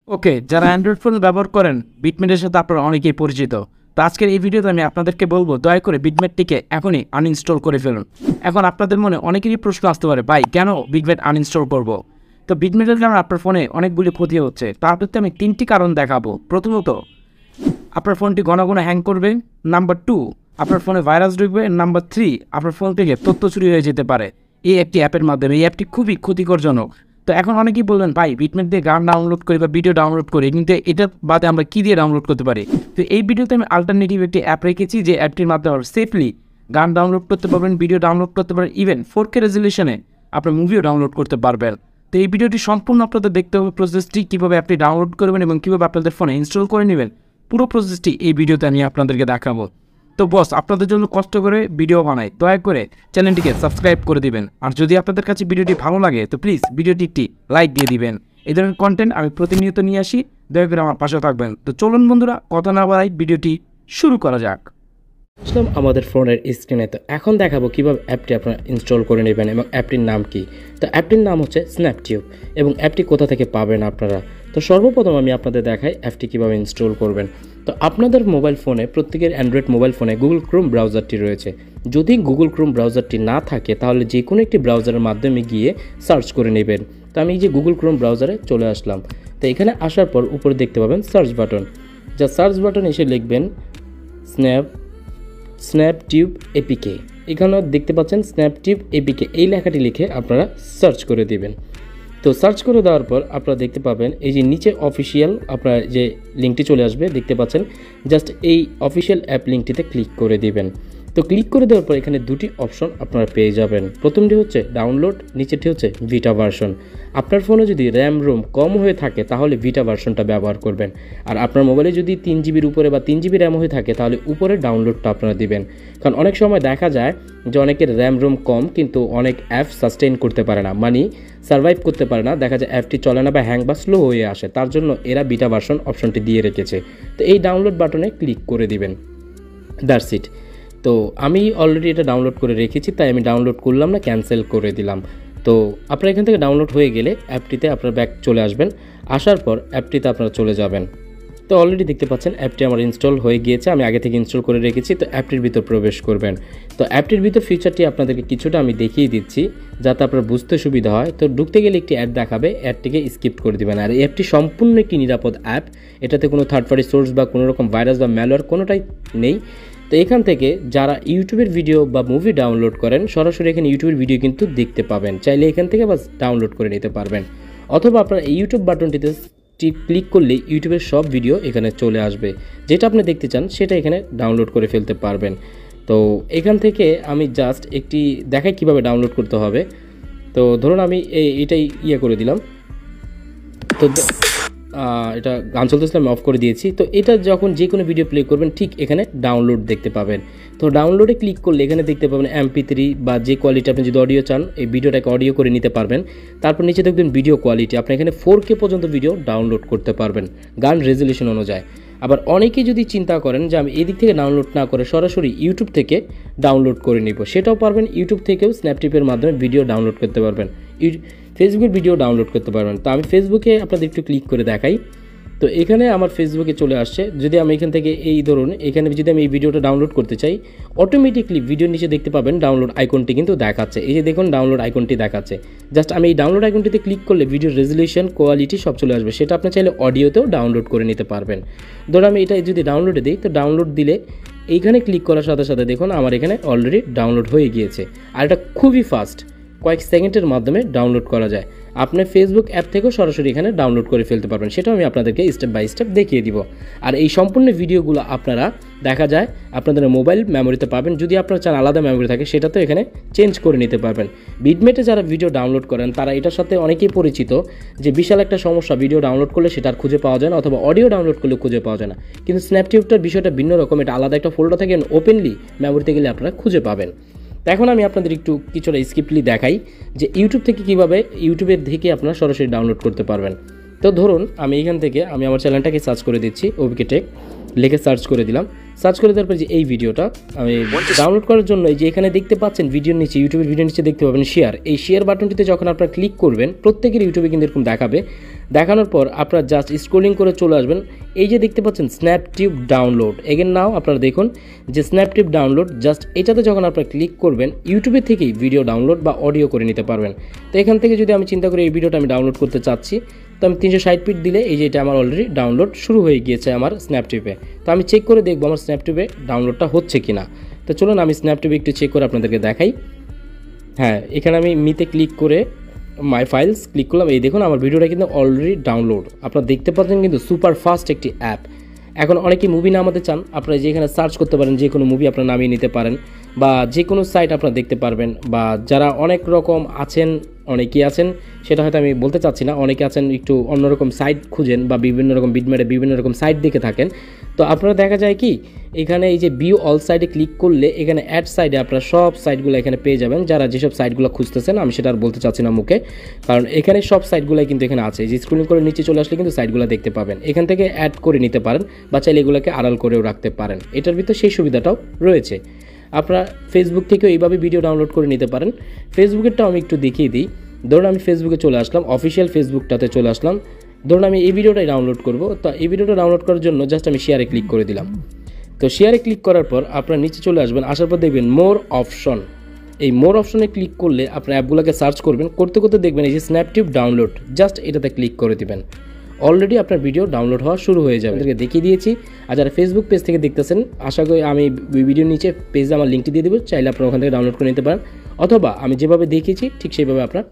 ওকে, যারা Android phone ব্যবহার করেন বিটমেটের সাথে আপনারা অনেকেই পরিচিত। তো আজকের এই ভিডিওতে আমি আপনাদেরকে বলবো দয়া করে বিটমেটটিকে এখনই আনইনস্টল করে ফেলুন। এখন আপনাদের মনে অনেকেরই প্রশ্ন আসতে পারে, ভাই কেন বিটমেট আনইনস্টল করব? তো বিটমেটের কারণে আপনার ফোনে অনেকগুলি ক্ষতি হচ্ছে। তার প্রতি আমি 3টি কারণ দেখাবো। প্রথমত, আপনার ফোনটি ঘন ঘন হ্যাং করবে। নাম্বার 2, আপনার ফোনে ভাইরাস ঢুকবে। নাম্বার 3, আপনার ফোন থেকে তথ্য চুরি হয়ে যেতে পারে এই একটি অ্যাপের মাধ্যমে। এই অ্যাপটি খুবই ক্ষতিকরজনক। তো এখন অনেকেই বলবেন, ভাই বিটমেট দিয়ে গান ডাউনলোড করি বা ভিডিও ডাউনলোড করি, কিন্তু এটা বাদে আমরা কী দিয়ে ডাউনলোড করতে পারি? তো এই ভিডিওতে আমি অল্টারনেটিভ একটি অ্যাপ রেখেছি, যে অ্যাপটির মাধ্যমে সেফলি গান ডাউনলোড করতে পারবেন, ভিডিও ডাউনলোড করতে পারবেন, ইভেন 4K রেজলিউশনে আপনার মুভিও ডাউনলোড করতে পারবেন। তো এই ভিডিওটি সম্পূর্ণ আপনাদের দেখতে হবে, প্রসেসটি কীভাবে অ্যাপটি ডাউনলোড করবেন এবং কীভাবে আপনাদের ফোনে ইনস্টল করে নেবেন। পুরো প্রসেসটি এই ভিডিওতে আমি আপনাদেরকে দেখাবো। তো বস, আপনাদের জন্য কষ্ট করে ভিডিও বানাই, দয়া করে চ্যানেলটিকে সাবস্ক্রাইব করে দিবেন। আর যদি আপনাদের কাছে ভিডিওটি ভালো লাগে তো প্লিজ ভিডিওটি একটি লাইক দিয়ে দিবেন। এই ধরনের কন্টেন্ট আমি প্রতিনিয়ত নিয়ে আসি, দয়া করে আমার পাশে থাকবেন। তো চলুন বন্ধুরা, কথা না বাড়াই ভিডিওটি শুরু করা যাক। আসলাম আমাদের ফোনের স্ক্রিনে। তো এখন দেখাবো কীভাবে অ্যাপটি আপনারা ইনস্টল করে নেবেন এবং অ্যাপটির নাম কি। তো অ্যাপটির নাম হচ্ছে স্ন্যাপটিউব এবং অ্যাপটি কোথা থেকে পাবেন আপনারা। তো সর্বপ্রথম আমি আপনাদের দেখাই অ্যাপটি কীভাবে ইনস্টল করবেন। তো আপনাদের মোবাইল ফোনে, প্রত্যেকের অ্যান্ড্রয়েড মোবাইল ফোনে গুগল ক্রোম ব্রাউজারটি রয়েছে। যদি গুগল ক্রোম ব্রাউজারটি না থাকে তাহলে যে কোনো একটি ব্রাউজারের মাধ্যমে গিয়ে সার্চ করে নেবেন। তো আমি এই যে গুগল ক্রোম ব্রাউজারে চলে আসলাম। তো এখানে আসার পর উপরে দেখতে পাবেন সার্চ বাটন। যা সার্চ বাটন এসে লিখবেন স্ন্যাপটিউব এপিকে। এখানেও দেখতে পাচ্ছেন স্ন্যাপটিউব এপিকে, এই লেখাটি লিখে আপনারা সার্চ করে দিবেন। তো সার্চ করে দেওয়ার পর আপনারা দেখতে পাবেন এই যে নিচে অফিসিয়াল আপনার যে লিঙ্কটি চলে আসবে, দেখতে পাচ্ছেন। জাস্ট এই অফিসিয়াল অ্যাপ লিঙ্কটিতে ক্লিক করে দিবেন। তো ক্লিক করে দেওয়ার পর এখানে দুটি অপশন আপনারা পেয়ে যাবেন। প্রথমটি হচ্ছে ডাউনলোড, নিচেরটি হচ্ছে ভিটা ভার্সন। আপনার ফোনে যদি র্যাম রোম কম হয়ে থাকে তাহলে ভিটা ভার্সনটা ব্যবহার করবেন। আর আপনার মোবাইলে যদি 3GB উপরে বা 3GB র্যাম হয়ে থাকে তাহলে উপরে ডাউনলোডটা আপনারা দিবেন। কারণ অনেক সময় দেখা যায় যে অনেকের র্যাম রোম কম কিন্তু অনেক অ্যাপ সাস্টেইন করতে পারে না, মানে সার্ভাইভ করতে পারে না, দেখা যায় অ্যাপটি চলে না বা হ্যাং বা স্লো হয়ে আসে। তার জন্য এরা ভিটা ভার্সন অপশনটি দিয়ে রেখেছে। তো এই ডাউনলোড বাটনে ক্লিক করে দিবেন। That's it. তো আমি অলরেডি এটা ডাউনলোড করে রেখেছি, তাই আমি ডাউনলোড করলাম না, ক্যান্সেল করে দিলাম। তো আপনারা এখান থেকে ডাউনলোড হয়ে গেলে অ্যাপটিতে আপনারা ব্যাক চলে আসবেন। আসার পর অ্যাপটিতে আপনারা চলে যাবেন। তো অলরেডি দেখতে পাচ্ছেন অ্যাপটি আমার ইনস্টল হয়ে গিয়েছে, আমি আগে থেকে ইনস্টল করে রেখেছি। তো অ্যাপটির ভিতর প্রবেশ করবেন। তো অ্যাপটির ভিতর ফিচারটি আপনাদেরকে কিছুটা আমি দেখিয়ে দিচ্ছি যাতে আপনার বুঝতে সুবিধা হয়। তো ঢুকতে গেলে একটি অ্যাড দেখাবে, অ্যাডটিকে স্কিপ করে দেবেন। আর এই অ্যাপটি সম্পূর্ণ একটি নিরাপদ অ্যাপ, এটাতে কোনো থার্ড পার্টি সোর্স বা কোনো রকম ভাইরাস বা ম্যালওয়্যার কোনোটাই নেই। তো এখান থেকে যারা ইউটিউবের ভিডিও বা মুভি ডাউনলোড করেন সরাসরি এখানে ইউটিউবের ভিডিও কিন্তু দেখতে পাবেন, চাইলে এখান থেকে বাস ডাউনলোড করে নিতে পারবেন। অথবা আপনারা এই ইউটিউব বাটনটিতে ক্লিক করলে ইউটিউবের সব ভিডিও এখানে চলে আসবে, যেটা আপনি দেখতে চান সেটা এখানে ডাউনলোড করে ফেলতে পারবেন। তো এখান থেকে আমি জাস্ট একটি দেখাই কিভাবে ডাউনলোড করতে হবে। তো ধরুন আমি এটাই করে দিলাম। তো এটা গান চলতেছিল, আমি অফ করে দিয়েছি। তো এটা যখন যে কোনো ভিডিও প্লে করবেন ঠিক এখানে ডাউনলোড দেখতে পাবেন। তো ডাউনলোডে ক্লিক করলে এখানে দেখতে পাবেন MP3 বা যে কোয়ালিটি আপনি যদি অডিও চান এই ভিডিওটাকে অডিও করে নিতে পারবেন। তারপর নিচে দেখবেন ভিডিও কোয়ালিটি, আপনি এখানে 4K পর্যন্ত ভিডিও ডাউনলোড করতে পারবেন গান রেজলিউশন অনুযায়ী। আবার অনেকে যদি চিন্তা করেন যে আমি এদিক থেকে ডাউনলোড না করে সরাসরি ইউটিউব থেকে ডাউনলোড করে নিব, সেটাও পারবেন। ইউটিউব থেকেও স্ন্যাপটিপের মাধ্যমে ভিডিও ডাউনলোড করতে পারবেন, ফেসবুকের ভিডিও ডাউনলোড করতে পারবেন। তো আমি ফেসবুকে আপনাদের একটু ক্লিক করে দেখাই। তো এখানে আমার ফেসবুকে চলে আসছে। যদি আমি এখান থেকে এই ধরুন এখানে যদি আমি এই ভিডিওটা ডাউনলোড করতে চাই, অটোমেটিকলি ভিডিওর নিচে দেখতে পাবেন ডাউনলোড আইকনটি কিন্তু দেখাচ্ছে। এই যে দেখুন ডাউনলোড আইকনটি দেখাচ্ছে। জাস্ট আমি এই ডাউনলোড আইকনটিতে ক্লিক করলে ভিডিওর রেজলিউশন কোয়ালিটি সব চলে আসবে। সেটা আপনি চাইলে অডিওতেও ডাউনলোড করে নিতে পারবেন। ধরুন আমি এটা যদি ডাউনলোডে দিই, তো ডাউনলোড দিলে এইখানে ক্লিক করার সাথে সাথে দেখুন আমার এখানে অলরেডি ডাউনলোড হয়ে গিয়েছে। আর এটা খুবই ফাস্ট, কয়েক সেকেন্ডের মাধ্যমে ডাউনলোড করা যায়। আপনি ফেসবুক অ্যাপ থেকেও সরাসরি এখানে ডাউনলোড করে ফেলতে পারবেন, সেটাও আমি আপনাদেরকে স্টেপ বাই স্টেপ দেখিয়ে দিব। আর এই সম্পূর্ণ ভিডিওগুলো আপনারা দেখা যায় আপনাদের মোবাইল মেমোরিতে পাবেন। যদি আপনার চান আলাদা মেমোরি থাকে সেটা তো এখানে চেঞ্জ করে নিতে পারবেন। বিটমেটে যারা ভিডিও ডাউনলোড করেন তারা এটার সাথে অনেকেই পরিচিত যে বিশাল একটা সমস্যা, ভিডিও ডাউনলোড করলে সেটা আর খুঁজে পাওয়া যায় না, অথবা অডিও ডাউনলোড করলে খুঁজে পাওয়া যায় না। কিন্তু স্ন্যাপটিউবটার বিষয়টা ভিন্ন রকম, এটা আলাদা একটা ফোল্ডার থাকে, ওপেনলি মেমোরিতে গেলে আপনারা খুঁজে পাবেন। এখন আমি আপনাদের একটু কিছুটা স্কিপলি দেখাই যে ইউটিউব থেকে কীভাবে ইউটিউবের থেকে আপনারা সরাসরি ডাউনলোড করতে পারবেন। তো ধরুন আমি এখান থেকে আমি আমার চ্যানেলটাকে সার্চ করে দিচ্ছি, OBK-2 লিখে সার্চ করে দিলাম। সার্চ করে দেওয়ার পর যে এই ভিডিওটা আমি ডাউনলোড করার জন্য এই যে এখানে দেখতে পাচ্ছেন ভিডিওর নিচে, ইউটিউবের ভিডিওর নিচে দেখতে পাবেন শেয়ার। এই শেয়ার বাটনটিতে যখন আপনারা ক্লিক করবেন প্রত্যেকের ইউটিউবে কিন্তু এরকম দেখাবে দেখানোর পর আপনারা জাস্ট স্ক্রলিং করে চলে আসবেন, এই যে দেখতে পাচ্ছেন স্ন্যাপটিউব ডাউনলোড, এগেন নাও আপনারা দেখুন যে স্ন্যাপটিউব ডাউনলোড, জাস্ট এটাতে যখন আপনারা ক্লিক করবেন ইউটিউবে থেকেই ভিডিও ডাউনলোড বা অডিও করে নিতে পারবেন। তো এখান থেকে যদি আমি চিন্তা করি এই ভিডিওটা আমি ডাউনলোড করতে চাচ্ছি, তো আমি 360 ফিট দিলে এই যে এটা আমার অলরেডি ডাউনলোড শুরু হয়ে গিয়েছে আমার স্ন্যাপটিউবে। তো আমি চেক করে দেখবো আমার স্ন্যাপটিউবে ডাউনলোডটা হচ্ছে কিনা। তো চলুন আমি স্ন্যাপটিউবে একটু চেক করে আপনাদেরকে দেখাই। হ্যাঁ, এখানে আমি মিতে ক্লিক করে মাই ফাইলস ক্লিক করলাম, এই দেখুন আমার ভিডিওটা কিন্তু অলরেডি ডাউনলোড। আপনারা দেখতে পাচ্ছেন কিন্তু সুপার ফাস্ট একটি অ্যাপ। এখন অনেকেই মুভি নামাতে চান, আপনারা যেখানে সার্চ করতে পারেন যে কোনো মুভি আপনারা নামিয়ে নিতে পারেন, বা যে কোনো সাইট আপনারা দেখতে পারবেন, বা যারা অনেক রকম আছেন, অনেকেই আছেন সেটা হয়তো আমি বলতে চাচ্ছি না, অনেকে আছেন একটু অন্যরকম সাইট খুঁজেন বা বিভিন্ন রকম বিটমেটে বিভিন্ন রকম সাইট দেখে থাকেন। তো আপনারা দেখা যায় কি এখানে এই যে ভিউ অল সাইটে ক্লিক করলে এখানে অ্যাড সাইডে আপনারা সব সাইটগুলো এখানে পেয়ে যাবেন। যারা যেসব সাইটগুলো খুঁজতেছেন, আমি সেটা আর বলতে চাচ্ছি না মুখে, কারণ এখানে সব সাইটগুলোই কিন্তু এখানে আছে। যে স্ক্রলিং করে নিচে চলে আসলে কিন্তু সাইটগুলো দেখতে পাবেন, এখান থেকে অ্যাড করে নিতে পারেন বা চাইলে এগুলোকে আড়াল করেও রাখতে পারেন। এটার ভিতরে সেই সুবিধাটাও রয়েছে। আপনারা ফেসবুক থেকেও এইভাবে ভিডিও ডাউনলোড করে নিতে পারেন। ফেসবুকেরটাও আমি একটু দেখিয়ে দিই। ধরুন আমি ফেসবুকে চলে আসলাম, অফিসিয়াল ফেসবুকটাতে চলে আসলাম। ধরুন আমি এই ভিডিওটাই ডাউনলোড করব, তো এই ভিডিওটা ডাউনলোড করার জন্য জাস্ট আমি শেয়ারে ক্লিক করে দিলাম। তো শেয়ারে ক্লিক করার পর আপনারা নিচে চলে আসবেন, আসার পর দেখবেন মোর অপশন। এই মোর অপশনে ক্লিক করলে আপনার অ্যাপগুলোকে সার্চ করবেন, করতে করতে দেখবেন এই যে স্ন্যাপটিউব ডাউনলোড, জাস্ট এটাতে ক্লিক করে দিবেন। অলরেডি আপনার ভিডিও ডাউনলোড হওয়া শুরু হয়ে যাবে। আপনাদেরকে দেখিয়ে দিয়েছি। আর যারা ফেসবুক পেজ থেকে দেখতেছেন, আশা করি আমি ভিডিও নিচে পেজে আমার লিঙ্কটি দিয়ে দেবো, চাইলে আপনারা ওখান থেকে ডাউনলোড করে নিতে পারেন, অথবা আমি যেভাবে দেখিয়েছি ঠিক সেইভাবে আপনারা